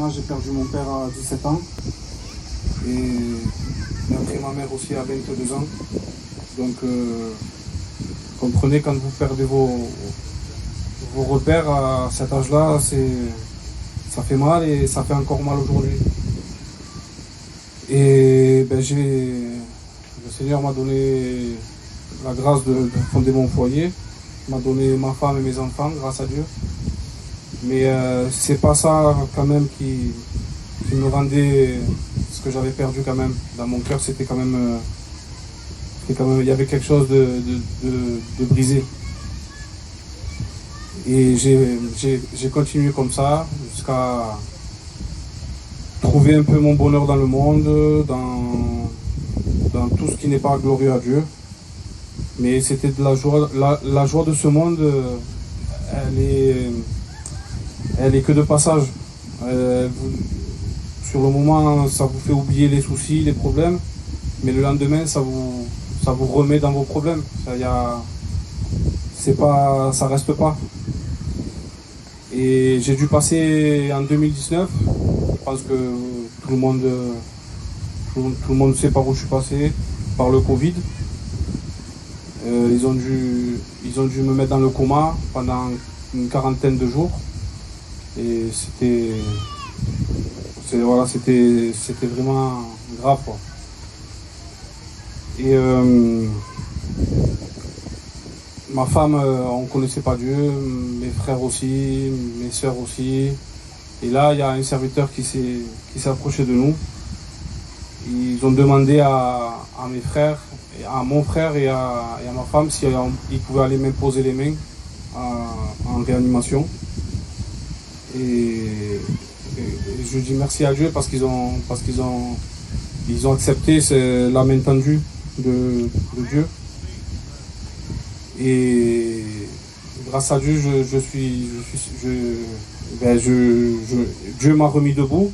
moi j'ai perdu mon père à 17 ans. Et après ma mère aussi à 22 ans. Donc comprenez, quand vous perdez vos repères à cet âge-là, ça fait mal et ça fait encore mal aujourd'hui. Et le Seigneur m'a donné la grâce de fonder mon foyer, m'a donné ma femme et mes enfants, grâce à Dieu. Mais c'est pas ça quand même qui me rendait ce que j'avais perdu quand même. Dans mon cœur, c'était quand même, il y avait quelque chose de brisé. Et j'ai continué comme ça jusqu'à trouver un peu mon bonheur dans le monde, dans tout ce qui n'est pas glorieux à Dieu. Mais c'était de la joie. La joie de ce monde, elle est que de passage. Sur le moment, ça vous fait oublier les soucis, les problèmes, mais le lendemain, ça vous remet dans vos problèmes. Ça reste pas. Et j'ai dû passer en 2019. Je pense que tout le monde sait par où je suis passé, par le Covid. Ils ont dû me mettre dans le coma pendant une quarantaine de jours. Et c'était vraiment grave, quoi. Et ma femme, on ne connaissait pas Dieu, mes frères aussi, mes sœurs aussi. Et là, il y a un serviteur qui s'est approché de nous. Ils ont demandé à mes frères, à mon frère et à ma femme s'ils pouvaient aller m'imposer les mains en réanimation. Et je dis merci à Dieu parce qu'ils ont accepté la main tendue de Dieu. Et grâce à Dieu, Dieu m'a remis debout,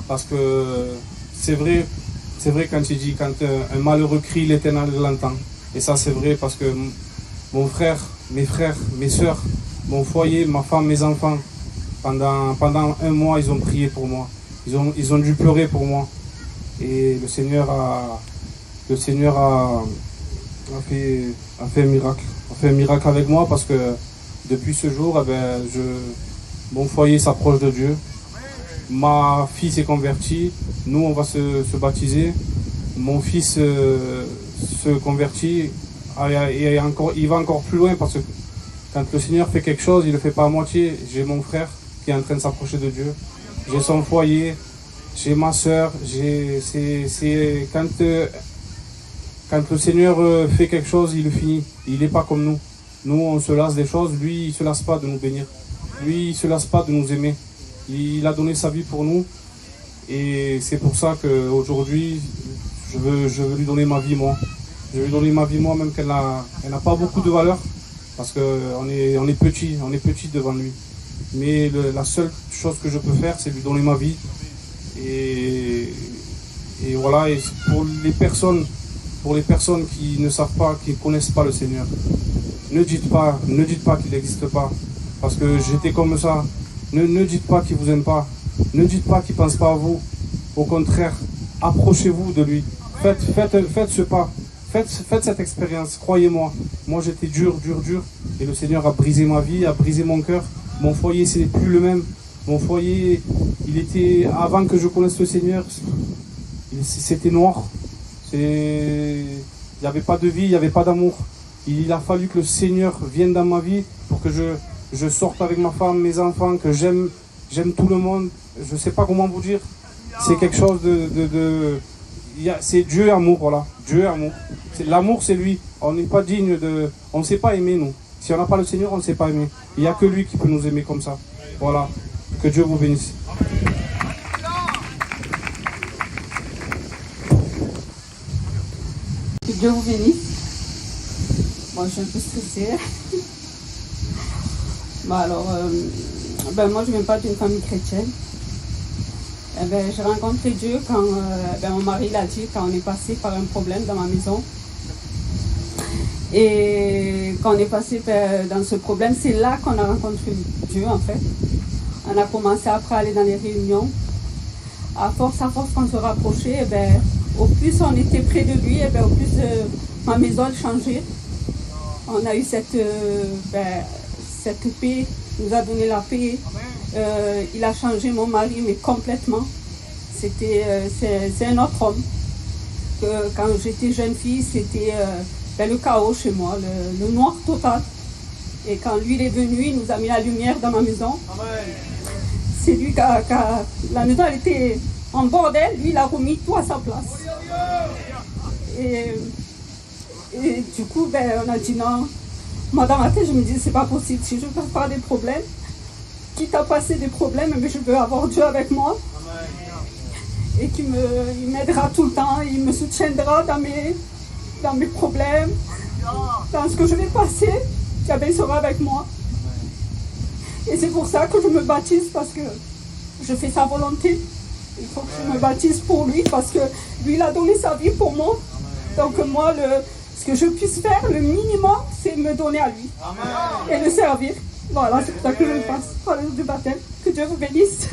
parce que c'est vrai quand il dit, quand un malheureux crie, l'Éternel l'entend. Et ça c'est vrai parce que mon frère, mes frères, mes sœurs, mon foyer, ma femme, mes enfants, pendant un mois, ils ont prié pour moi. Ils ont dû pleurer pour moi. Et le Seigneur a fait un miracle. A fait un miracle avec moi, parce que depuis ce jour, mon foyer s'approche de Dieu. Ma fille s'est convertie. Nous, on va se baptiser. Mon fils se convertit. Et il va encore plus loin, parce que quand le Seigneur fait quelque chose, il ne le fait pas à moitié. J'ai mon frère qui est en train de s'approcher de Dieu. J'ai son foyer. J'ai ma soeur. Quand le Seigneur fait quelque chose, il le finit. Il n'est pas comme nous. Nous, on se lasse des choses. Lui, il ne se lasse pas de nous bénir. Lui, il ne se lasse pas de nous aimer. Il a donné sa vie pour nous. Et c'est pour ça qu'aujourd'hui, je veux lui donner ma vie, moi. Je veux lui donner ma vie, moi, même qu'elle n'a pas beaucoup de valeur. Parce qu'on est petit devant lui. Mais la seule chose que je peux faire, c'est lui donner ma vie. Et voilà. Et pour les personnes qui ne savent pas, qui ne connaissent pas le Seigneur, ne dites pas qu'il n'existe pas. Parce que j'étais comme ça. Ne dites pas qu'il ne vous aime pas. Ne dites pas qu'il ne pense pas à vous. Au contraire, approchez-vous de lui. Faites ce pas. Faites cette expérience. Croyez-moi. Moi, j'étais dur. Et le Seigneur a brisé ma vie, a brisé mon cœur. Mon foyer, ce n'est plus le même. Mon foyer, il était, avant que je connaisse le Seigneur, c'était noir. Il n'y avait pas de vie, il n'y avait pas d'amour. Il a fallu que le Seigneur vienne dans ma vie pour que je sorte avec ma femme, mes enfants, que j'aime tout le monde. Je ne sais pas comment vous dire. C'est quelque chose c'est Dieu amour, voilà. Dieu amour. L'amour, c'est lui. On n'est pas digne de... On ne sait pas aimer, nous. Si on n'a pas le Seigneur, on ne sait pas aimer. Il n'y a que lui qui peut nous aimer comme ça. Voilà. Que Dieu vous bénisse. Que Dieu vous bénisse. Moi, je suis un peu stressée. Moi, je ne viens pas d'une famille chrétienne. J'ai rencontré Dieu quand mon mari l'a dit, quand on est passé par un problème dans ma maison. Et quand on est passé dans ce problème, c'est là qu'on a rencontré Dieu, en fait. On a commencé après à aller dans les réunions. À force qu'on se rapprochait, au plus on était près de lui, au plus ma maison a changé. On a eu cette paix, il nous a donné la paix. Il a changé mon mari, mais complètement. C'est un autre homme. Quand j'étais jeune fille, c'était le chaos chez moi, le noir total. Et quand lui il est venu, il nous a mis la lumière dans ma maison. C'est lui qui a... La maison elle était en bordel, lui il a remis tout à sa place. Et du coup, on a dit non. Moi dans ma tête, je me disais c'est pas possible. Si je veux pas des problèmes, quitte à passer des problèmes, mais je veux avoir Dieu avec moi. Et qu'il m'aidera tout le temps, il me soutiendra dans mes problèmes, dans ce que je vais passer, il sera avec moi. Et c'est pour ça que je me baptise, parce que je fais sa volonté. Il faut que je me baptise pour lui, parce que lui, il a donné sa vie pour moi. Donc moi, ce que je puisse faire, le minimum, c'est me donner à lui. Et le servir. Voilà, c'est pour ça que je le passe par le jour du baptême. Que Dieu vous bénisse.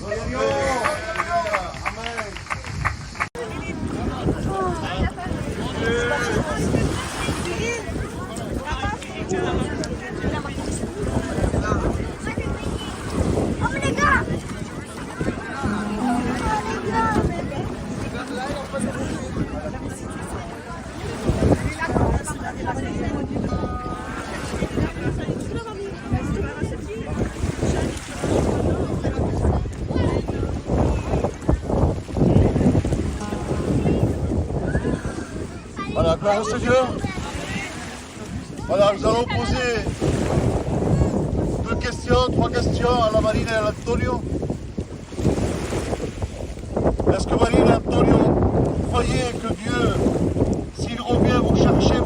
Voilà, gloire au Seigneur. Voilà, nous allons poser 3 questions à la Marine et à l'Antonio. Est-ce que Marine et Antonio, croyez que Dieu, s'il revient vous chercher